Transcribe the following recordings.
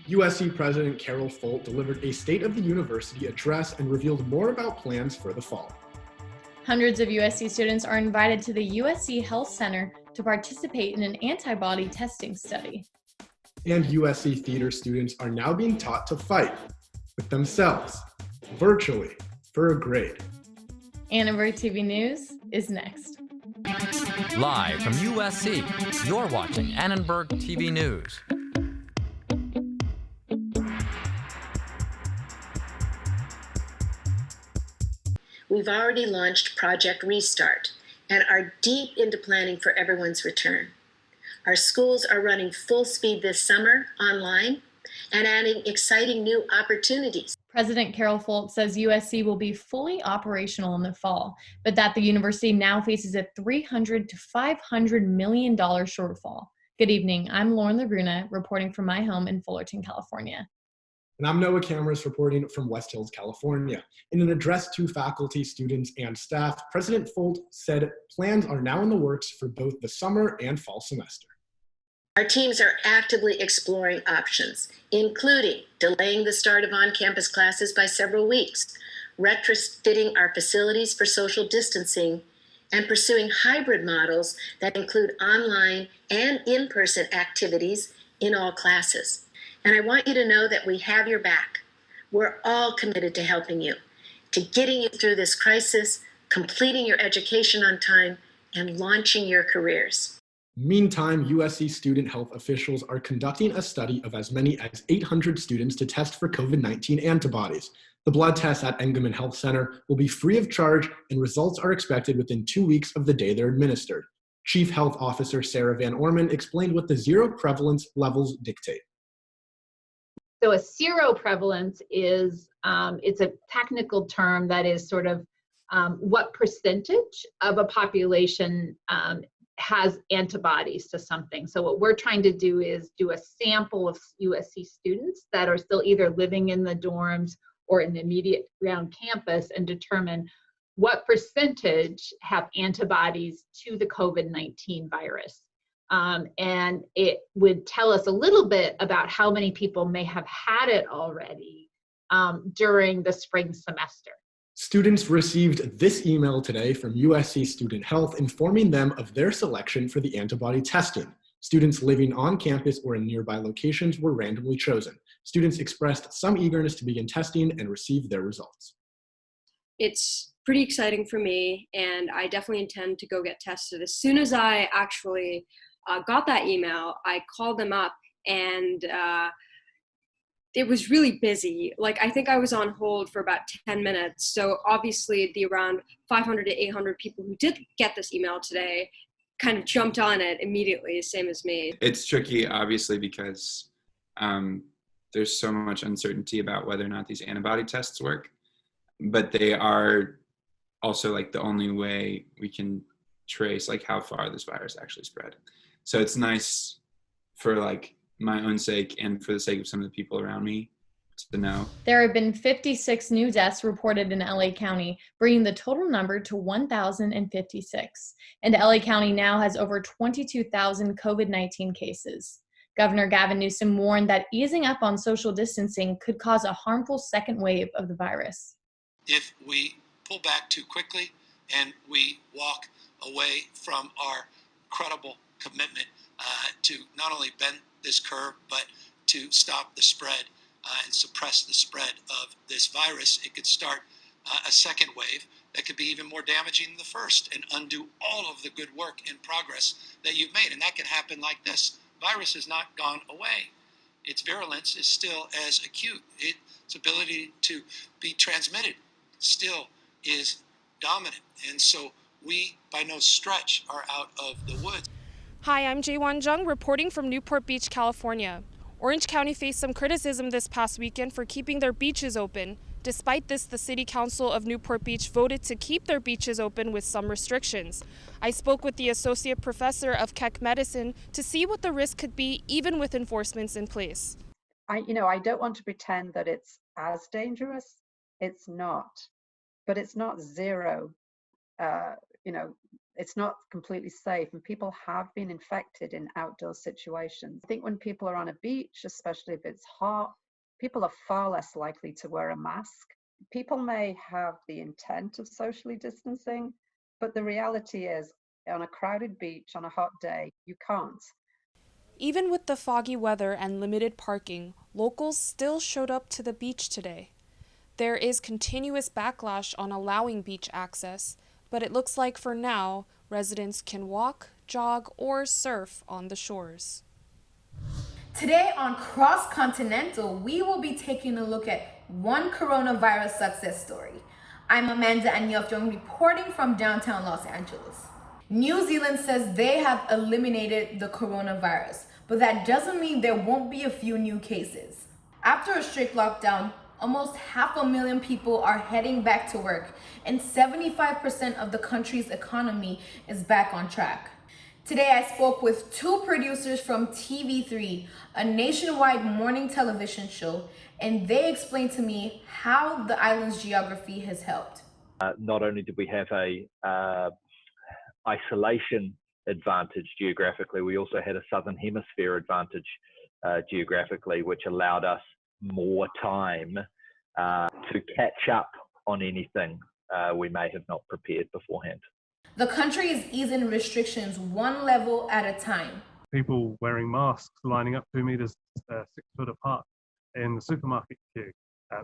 USC President Carol Folt delivered a State of the University address and revealed more about plans for the fall. Hundreds of USC students are invited to the USC Health Center to participate in an antibody testing study. And USC theater students are now being taught to fight with themselves, virtually, for a grade. Annenberg TV News is next. Live from USC, you're watching Annenberg TV News. We've already launched Project Restart and are deep into planning for everyone's return. Our schools are running full speed this summer online and adding exciting new opportunities. President Carol Folt says USC will be fully operational in the fall, but that the university now faces a $300 to $500 million shortfall. Good evening. I'm Lauren Laguna, reporting from my home in Fullerton, California. And I'm Noah Cameras reporting from West Hills, California. In an address to faculty, students, and staff, President Folt said plans are now in the works for both the summer and fall semester. Our teams are actively exploring options, including delaying the start of on-campus classes by several weeks, retrofitting our facilities for social distancing, and pursuing hybrid models that include online and in-person activities in all classes. And I want you to know that we have your back. We're all committed to helping you, to getting you through this crisis, completing your education on time, and launching your careers. Meantime, USC student health officials are conducting a study of as many as 800 students to test for COVID-19 antibodies. The blood test at Engelman Health Center will be free of charge, and results are expected within 2 weeks of the day they're administered. Chief Health Officer Sarah Van Orman explained what the zero prevalence levels dictate. So a seroprevalence is, it's a technical term that is sort of what percentage of a population has antibodies to something. So what we're trying to do is do a sample of USC students that are still either living in the dorms or in the immediate around campus and determine what percentage have antibodies to the COVID-19 virus. And it would tell us a little bit about how many people may have had it already during the spring semester. Students received this email today from USC Student Health informing them of their selection for the antibody testing. Students living on campus or in nearby locations were randomly chosen. Students expressed some eagerness to begin testing and receive their results. It's pretty exciting for me, and I definitely intend to go get tested. As soon as I actually got that email, I called them up, and it was really busy. Like, I think I was on hold for about 10 minutes. So obviously the around 500 to 800 people who did get this email today kind of jumped on it immediately, same as me. It's tricky, obviously, because there's so much uncertainty about whether or not these antibody tests work, but they are also like the only way we can trace like how far this virus actually spread. So it's nice for like my own sake and for the sake of some of the people around me to know. There have been 56 new deaths reported in LA County, bringing the total number to 1,056. And LA County now has over 22,000 COVID-19 cases. Governor Gavin Newsom warned that easing up on social distancing could cause a harmful second wave of the virus. If we pull back too quickly and we walk away from our credible commitment to not only bend this curve, but to stop the spread and suppress the spread of this virus, it could start a second wave that could be even more damaging than the first and undo all of the good work in progress that you've made. And that can happen like this. Virus has not gone away. Its virulence is still as acute. Its ability to be transmitted still is dominant. And so we, by no stretch, are out of the woods. Hi, I'm Jaewon Jung, reporting from Newport Beach, California. Orange County faced some criticism this past weekend for keeping their beaches open. Despite this, the City Council of Newport Beach voted to keep their beaches open with some restrictions. I spoke with the Associate Professor of Keck Medicine to see what the risk could be, even with enforcements in place. I don't want to pretend that it's as dangerous. It's not, but it's not zero. It's not completely safe, and people have been infected in outdoor situations. I think when people are on a beach, especially if it's hot, people are far less likely to wear a mask. People may have the intent of socially distancing, but the reality is, on a crowded beach on a hot day, you can't. Even with the foggy weather and limited parking, locals still showed up to the beach today. There is continuous backlash on allowing beach access, but it looks like for now, residents can walk, jog, or surf on the shores. Today on Cross Continental, we will be taking a look at one coronavirus success story. I'm Amanda Anyofjong reporting from downtown Los Angeles. New Zealand says they have eliminated the coronavirus, but that doesn't mean there won't be a few new cases. After a strict lockdown, almost 500,000 people are heading back to work, and 75% of the country's economy is back on track. Today I spoke with two producers from TV3, a nationwide morning television show, and they explained to me how the island's geography has helped. Not only did we have a isolation advantage geographically, we also had a southern hemisphere advantage geographically, which allowed us more time to catch up on anything we may have not prepared beforehand. The country is easing restrictions one level at a time. People wearing masks lining up 2 meters 6 foot apart in the supermarket queue,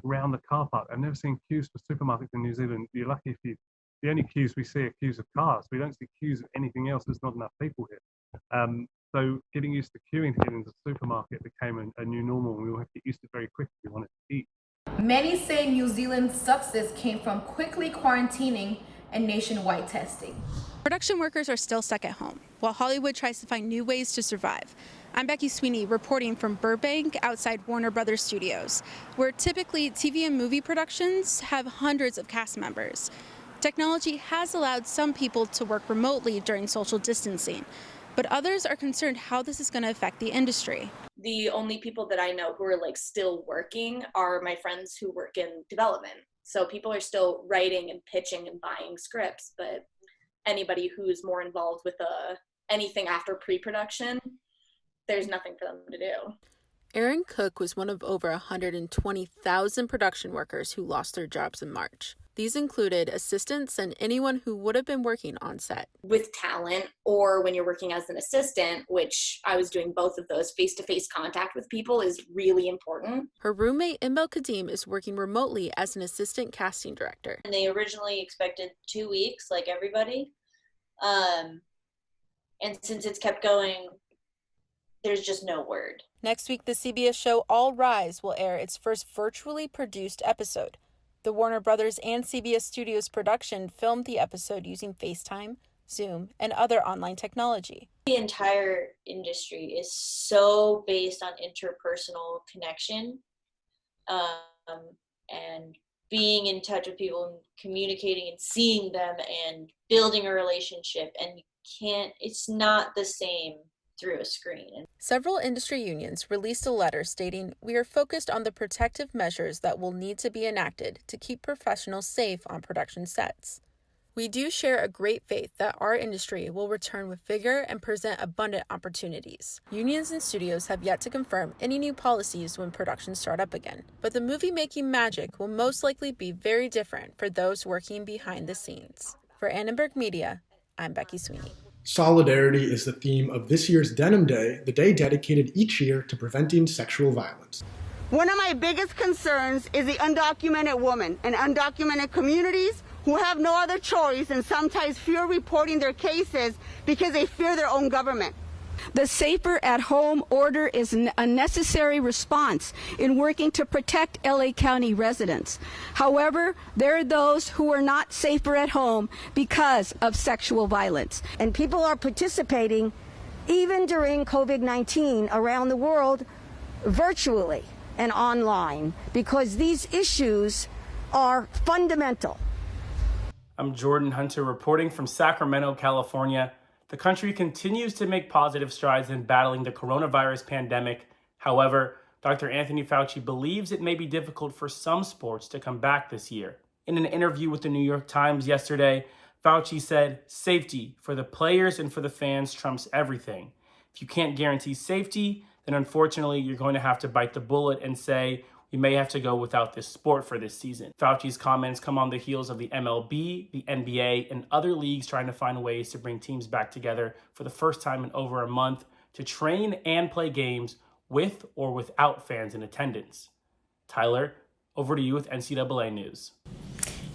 around the car park. I've never seen queues for supermarkets in New Zealand. You're lucky if the only queues we see are queues of cars. We don't see queues of anything else. There's not enough people here. So getting used to queuing to get into the supermarket became a new normal, and we all have to get used to it very quickly if we wanted to eat. Many say New Zealand's success came from quickly quarantining and nationwide testing. Production workers are still stuck at home, while Hollywood tries to find new ways to survive. I'm Becky Sweeney reporting from Burbank outside Warner Brothers Studios, where typically TV and movie productions have hundreds of cast members. Technology has allowed some people to work remotely during social distancing, but others are concerned how this is going to affect the industry. The only people that I know who are still working are my friends who work in development. So people are still writing and pitching and buying scripts, but anybody who's more involved with anything after pre-production, there's nothing for them to do. Aaron Cook was one of over 120,000 production workers who lost their jobs in March. These included assistants and anyone who would have been working on set. With talent, or when you're working as an assistant, which I was doing both of those, face-to-face contact with people is really important. Her roommate, Imbel Kadim, is working remotely as an assistant casting director. And they originally expected 2 weeks, like everybody. And since it's kept going, there's just no word. Next week, the CBS show All Rise will air its first virtually produced episode. The Warner Brothers and CBS Studios production filmed the episode using FaceTime, Zoom, and other online technology. The entire industry is so based on interpersonal connection and being in touch with people and communicating and seeing them and building a relationship. And it's not the same through a screen. Several industry unions released a letter stating, "We are focused on the protective measures that will need to be enacted to keep professionals safe on production sets. We do share a great faith that our industry will return with vigor and present abundant opportunities." Unions and studios have yet to confirm any new policies when productions start up again, but the movie-making magic will most likely be very different for those working behind the scenes. For Annenberg Media, I'm Becky Sweeney. Solidarity is the theme of this year's Denim Day, the day dedicated each year to preventing sexual violence. One of my biggest concerns is the undocumented woman and undocumented communities who have no other choice and sometimes fear reporting their cases because they fear their own government. The Safer at Home order is a necessary response in working to protect LA County residents. However, there are those who are not safer at home because of sexual violence. And people are participating even during COVID-19 around the world virtually and online because these issues are fundamental. I'm Jordan Hunter reporting from Sacramento, California. The country continues to make positive strides in battling the coronavirus pandemic. However, Dr. Anthony Fauci believes it may be difficult for some sports to come back this year. In an interview with the New York Times yesterday, Fauci said, "Safety for the players and for the fans trumps everything. If you can't guarantee safety, then unfortunately you're going to have to bite the bullet and say, we may have to go without this sport for this season." Fauci's comments come on the heels of the MLB, the NBA, and other leagues trying to find ways to bring teams back together for the first time in over a month to train and play games with or without fans in attendance. Tyler, over to you with NCAA news.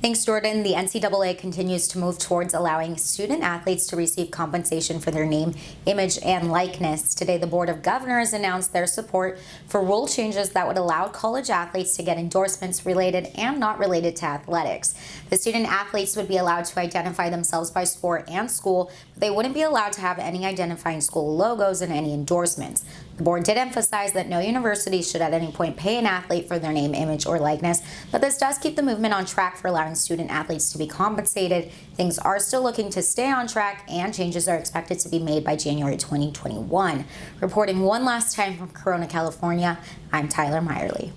Thanks, Jordan. The NCAA continues to move towards allowing student athletes to receive compensation for their name, image, and likeness. Today, the Board of Governors announced their support for rule changes that would allow college athletes to get endorsements related and not related to athletics. The student athletes would be allowed to identify themselves by sport and school, but they wouldn't be allowed to have any identifying school logos and any endorsements. The board did emphasize that no university should at any point pay an athlete for their name, image, or likeness, but this does keep the movement on track for allowing student athletes to be compensated. Things are still looking to stay on track, and changes are expected to be made by January 2021. Reporting one last time from Corona, California, I'm Tyler Meyerly.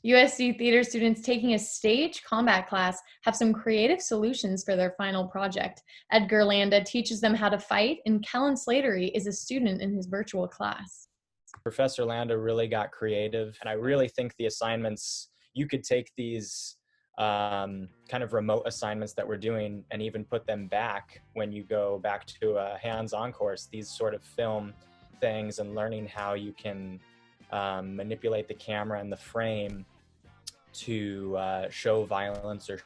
USC theater students taking a stage combat class have some creative solutions for their final project. Edgar Landa teaches them how to fight, and Kellen Slattery is a student in his virtual class. Professor Landa really got creative, and I really think the assignments, you could take these kind of remote assignments that we're doing and even put them back when you go back to a hands-on course, these sort of film things and learning how you can manipulate the camera and the frame to show violence or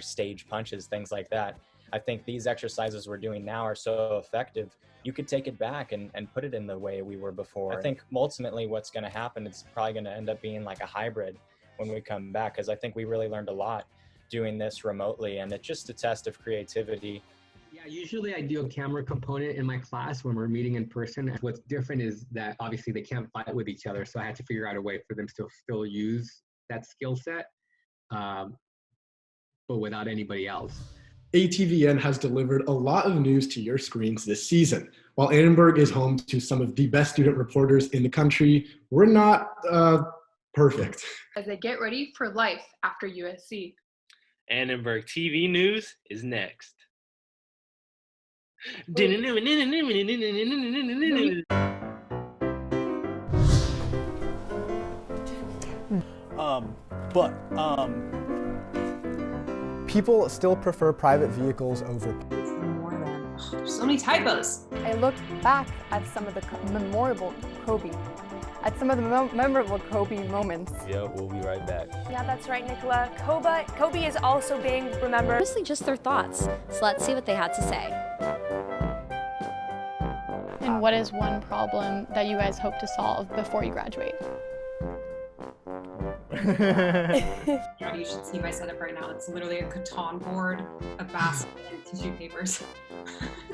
stage punches, things like that. I think these exercises we're doing now are so effective. You could take it back and put it in the way we were before. I think ultimately what's going to happen, it's probably going to end up being like a hybrid when we come back, because I think we really learned a lot doing this remotely, and it's just a test of creativity. Yeah, usually I do a camera component in my class when we're meeting in person. What's different is that obviously they can't fight with each other, so I had to figure out a way for them to still use that skill set, but without anybody else. ATVN has delivered a lot of news to your screens this season. While Annenberg is home to some of the best student reporters in the country, we're not perfect. As they get ready for life after USC. Annenberg TV News is next. People still prefer private vehicles over. So many typos. I look back at some of the memorable Kobe moments. Yeah, we'll be right back. Yeah, that's right, Nicola. Kobe is also being remembered. Mostly just their thoughts. So let's see what they had to say. And what is one problem that you guys hope to solve before you graduate? You should see my setup right now. It's literally a Catan board, a basket, and tissue papers.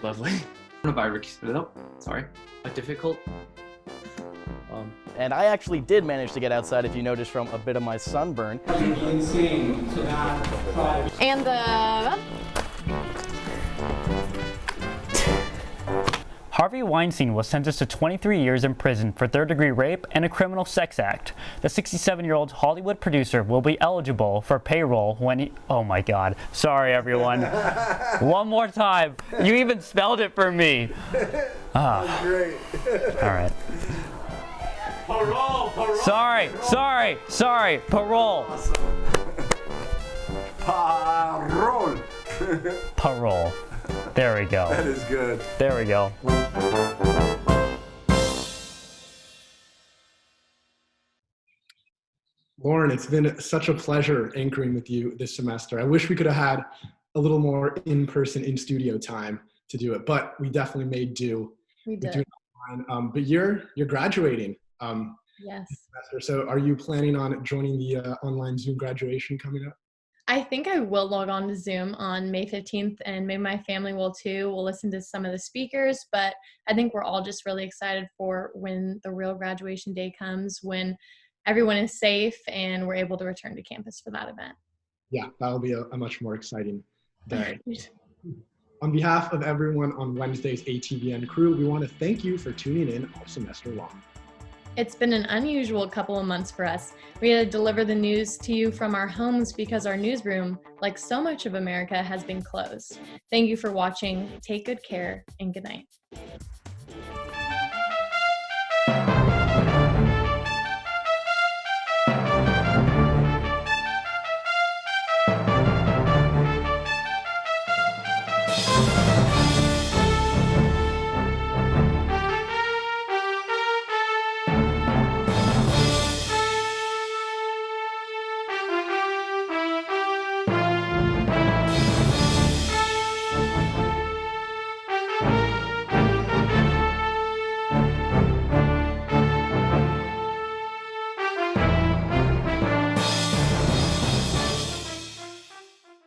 Lovely. Sorry. Difficult. And I actually did manage to get outside, if you notice from a bit of my sunburn. And the... Harvey Weinstein was sentenced to 23 years in prison for third-degree rape and a criminal sex act. The 67-year-old Hollywood producer will be eligible for payroll when he... Oh my God. Sorry, everyone. One more time. You even spelled it for me. That's great. All right. Parole, parole. Sorry. Parole. Parole. Parole. There we go. That is good. There we go. Lauren, it's been such a pleasure anchoring with you this semester. I wish we could have had a little more in-person, in-studio time to do it, but we definitely made do. We did. But you're graduating. Yes. This semester. So are you planning on joining the online Zoom graduation coming up? I think I will log on to Zoom on May 15th, and maybe my family will too. We'll listen to some of the speakers, but I think we're all just really excited for when the real graduation day comes, when everyone is safe and we're able to return to campus for that event. Yeah, that'll be a much more exciting day. On behalf of everyone on Wednesday's ATVN crew, we want to thank you for tuning in all semester long. It's been an unusual couple of months for us. We had to deliver the news to you from our homes because our newsroom, like so much of America, has been closed. Thank you for watching. Take good care and good night.